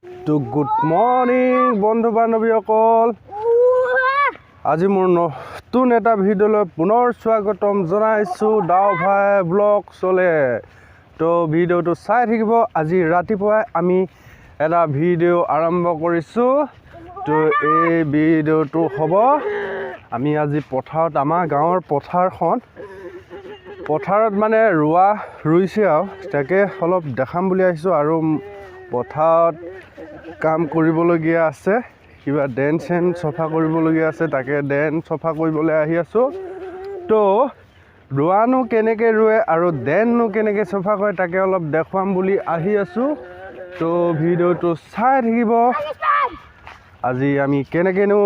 তো good morning বন্ধু বান্ধৱীসকল, আজি মোৰ নতুন এটা ভিডিঅ'লৈ পুনৰ স্বাগতম জনাইছোঁ। দাও ভাই ব্লগ চলে। তো ভিডিঅ'টো চাই থাকিব। আজি ৰাতিপুৱাই আমি এটা ভিডিঅ' আৰম্ভ কৰিছোঁ। তো এই ভিডিঅ'টো হ'ব আমি আজি পথাৰত, আমাৰ গাঁৱৰ পথাৰত মানে ৰুইছে আৰু তাকে অলপ দেখাম বুলি আহিছোঁ। আৰু পথাৰত কাম কৰিবলগীয়া আছে, কিবা ড্ৰেইন চেন চফা কৰিবলগীয়া আছে, তাকে ড্ৰেইন চফা কৰিবলৈ আহি আছোঁ। তো ৰোৱানো কেনেকৈ ৰুৱে আৰু ড্ৰেইননো কেনেকৈ চফা কৰে তাকে অলপ দেখুৱাম বুলি আহি আছোঁ। তো ভিডিঅ'টো চাই থাকিব। আজি আমি কেনেকৈনো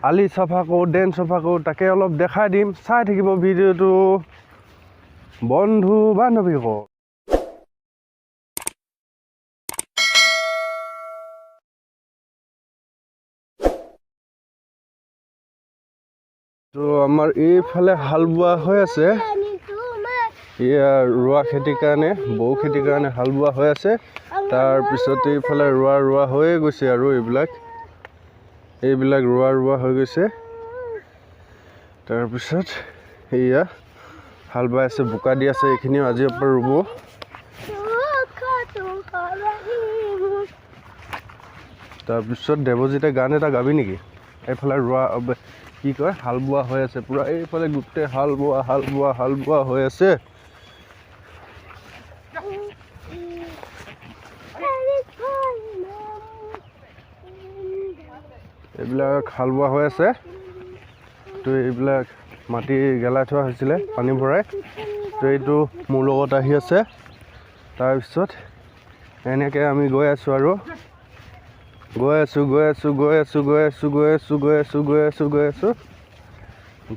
আলি চফা কৰোঁ, ড্ৰেইন চফা কৰোঁ তাকে অলপ দেখাই দিম। চাই থাকিব ভিডিঅ'টো বন্ধু বান্ধৱীসকল। তো আমাৰ এইফালে হাল বোৱা হৈ আছে, এয়া ৰোৱা খেতিৰ কাৰণে, বড়ো খেতিৰ কাৰণে হাল বোৱা হৈ আছে। তাৰপিছত এইফালে ৰোৱা হৈয়ে গৈছে আৰু এইবিলাক ৰোৱা হৈ গৈছে। তাৰপিছত এয়া হাল বাই আছে, বোকা দি আছে, এইখিনিও আজিৰ পৰা ৰুব। তাৰপিছত দেৱজিতে গান এটা গাবি নেকি? এইফালে কি কয় হাল বোৱা হৈ আছে পুৰা, এইফালে গোটেই হাল বোৱা হৈ আছে। এইবিলাক হাল বোৱা হৈ আছে। তো এইবিলাক মাটি গেলাই থোৱা হৈছিলে পানী ভৰাই। তো এইটো মোৰ লগত আহি আছে। তাৰপিছত এনেকৈ আমি গৈ আছোঁ আৰু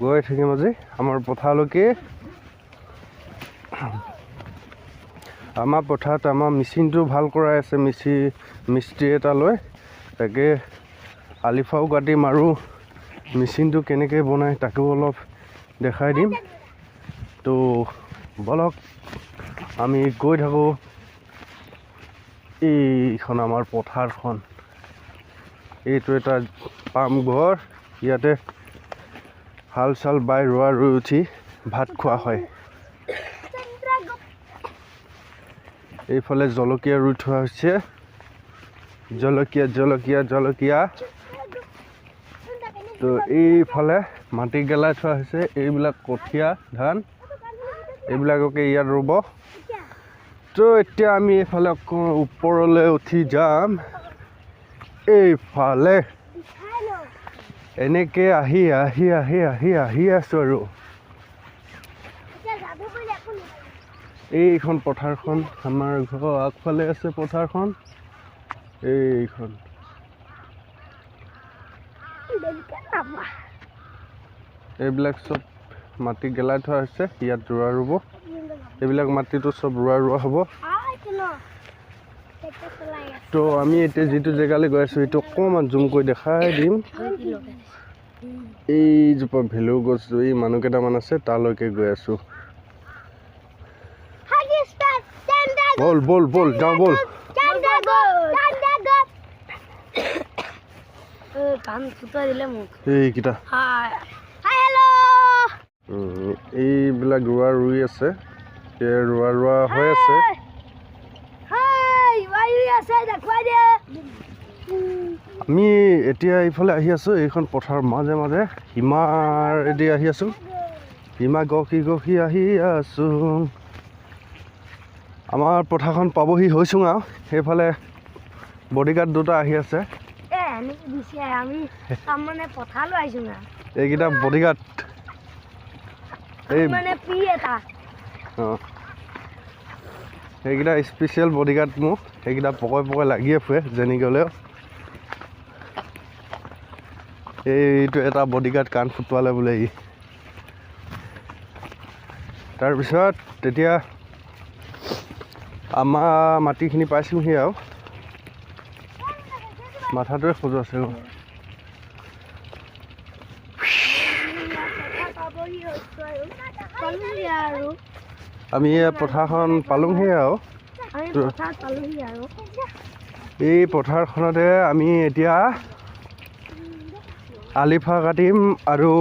গৈ থাকিম আজি আমাৰ পথাৰলৈকে। আমাৰ পথাৰত আমাৰ মেচিনটো ভাল কৰাই আছে, মিস্ত্ৰী এটা লৈ। তাকে আলিফাও কাটিম আৰু মেচিনটো কেনেকৈ বনায় তাকো অলপ দেখাই দিম। তো বলক আমি গৈ থাকোঁ। এইখন আমাৰ পথাৰখন, এইটো এটা পাম ঘৰ, ইয়াতে হাল চাল বাই ৰুই উঠি ভাত খোৱা হয়। এইফালে জলকীয়া ৰুই থোৱা হৈছে, জলকীয়া। তো এইফালে মাটি গেলাই থোৱা হৈছে, এইবিলাক কঠীয়া ধান, এইবিলাককে ইয়াত ৰুব। তো এতিয়া আমি এইফালে ওপৰলৈ উঠি যাম। এইফালে এনেকৈ আহি আছোঁ আৰু এইখন পথাৰখন, আমাৰ ঘৰৰ আগফালে আছে পথাৰখন। এইখন এইবিলাক চব মাটি গেলাই থোৱা হৈছে, ইয়াত ৰুব। এইবিলাক মাটিটো চব ৰোৱা হ'ব। তো আমি এতিয়া যিটো জেগালৈ গৈ আছোঁ এইটো অকণমান জুম কৰি দেখাই দিম। এইজোপা ভেলৌ গছ, এই মানুহ কেইটামান আছে, তালৈকে গৈ আছোঁ। বল যাওঁ বল। এইকেইটা এইবিলাক ৰুই আছে, ৰোৱা হৈ আছে। আমি এতিয়া এইফালে আহি আছোঁ, এইখন পথাৰৰ মাজে সীমাৰেদি আহি আছোঁ। সীমা গখি আহি আছোঁ। আমাৰ পথাৰখন পাবহি হৈছোঁ আৰু সেইফালে বডিগাৰ্ড দুটা আহি আছে। এইকেইটা বডিগাৰ্ড, সেইকেইটা স্পেচিয়েল বডিগাৰ্ড মোৰ। সেইকেইটা পকৰে লাগিয়ে ফুৰে যেনি গ'লেও। এইটো এটা বডিগাৰ্ড কাণ ফুটোৱালে বোলে ই। তাৰপিছত তেতিয়া আমাৰ মাটিখিনি পাইছোঁহি আৰু মাথাটোৱে খজুৱাইছে। আমি পথাৰখন পালোঁহি আৰু এই পথাৰখনতে আমি এতিয়া আলিফা কাটিম আৰু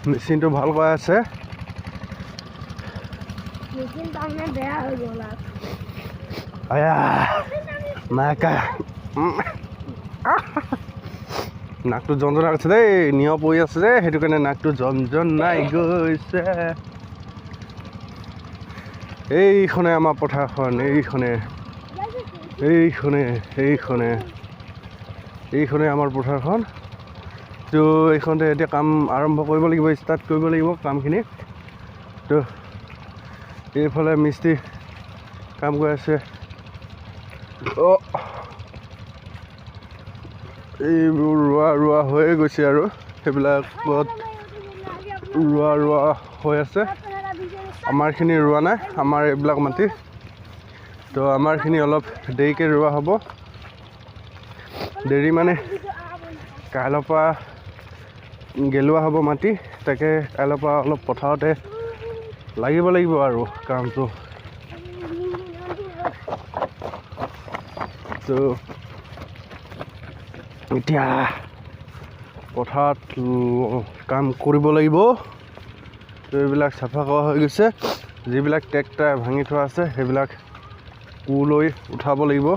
মেচিনটো ভাল কৰা আছে নাকটো জনজনা গৈছে দেই নিয় পৰি আছে যে সেইটো কাৰণে নাকটো জনজনাই গৈছে এইখনে আমাৰ পথাৰখন এইখনে আমাৰ পথাৰখন তো এইখনতে এতিয়া কাম আৰম্ভ কৰিব লাগিব ষ্টাৰ্ট কৰিব লাগিব কামখিনি তো এইফালে মিস্ত্ৰী কাম কৰি আছে এইবোৰ ৰোৱা হৈয়ে গৈছে আৰু সেইবিলাকত ৰোৱা হৈ আছে আমাৰখিনি ৰোৱা নাই আমাৰ এইবিলাক মাটি তো আমাৰখিনি অলপ দেৰিকৈ ৰোৱা হ'ব দেৰি মানে কাইলৈৰ পৰা গেলোৱা হ'ব মাটি তাকে কাইলৈৰ পৰা অলপ পথাৰতে লাগিব আৰু কামটো তো এতিয়া পথাৰত কাম কৰিব লাগিব তো এইবিলাক চাফা কৰা হৈ গৈছে যিবিলাক ট্ৰেক্টৰ ভাঙি থোৱা আছে সেইবিলাক কোলৈ উঠাব লাগিব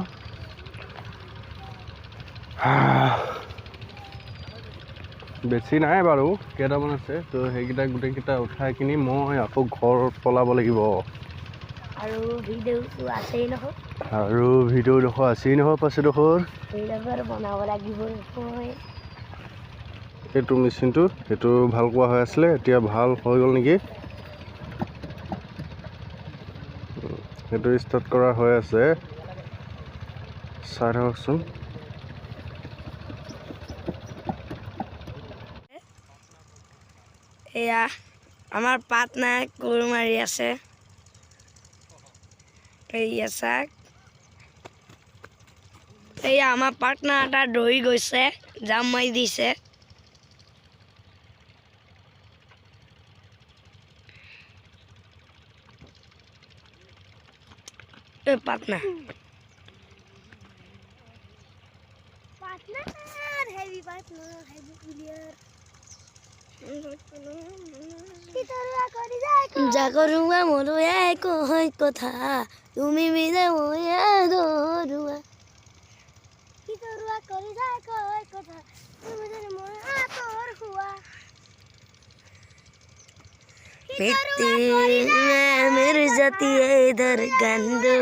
বেছি নাই বাৰু কেইটামান আছে তো সেইকেইটা গোটেইকেইটা উঠাই কিনি মই আকৌ ঘৰত পলাব লাগিব আৰু ভিডিঅ'ডোখৰ আছেই নহয় পাছডোখৰ বনাব লাগিব এইটো মেচিনটো সেইটো ভাল কৰা হৈ আছিলে এতিয়া ভাল হৈ গ'ল নেকি সেইটো ষ্টাৰ্ট কৰা হৈ আছে চাই থাককচোন এয়া আমাৰ পাটনাই কোৰ মাৰি আছে এয়া চাক এয়া আমাৰ পাটনা এটা দৌৰি গৈছে জাম মাৰি দিছে পাটনা জাগৰুৱা মৰুৱা কয় কথা তুমি মিলে ময়া দৰুৱা मेरी जाती है इधर गंदो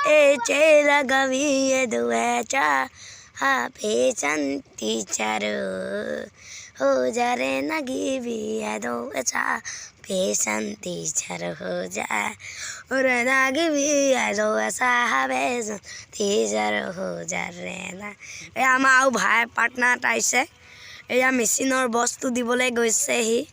ए चेला गवी दुआचा हाफे संती चारो हो जा रे नगी भी दो अच्छा पेशंती चारो हो जा और नगी भी दो ऐसा पेशंती चारो हो जा रे ना আমাৰ ভাই পাটনাত আহিছে এয়া মেচিনৰ বস্তু দিবলৈ গৈছে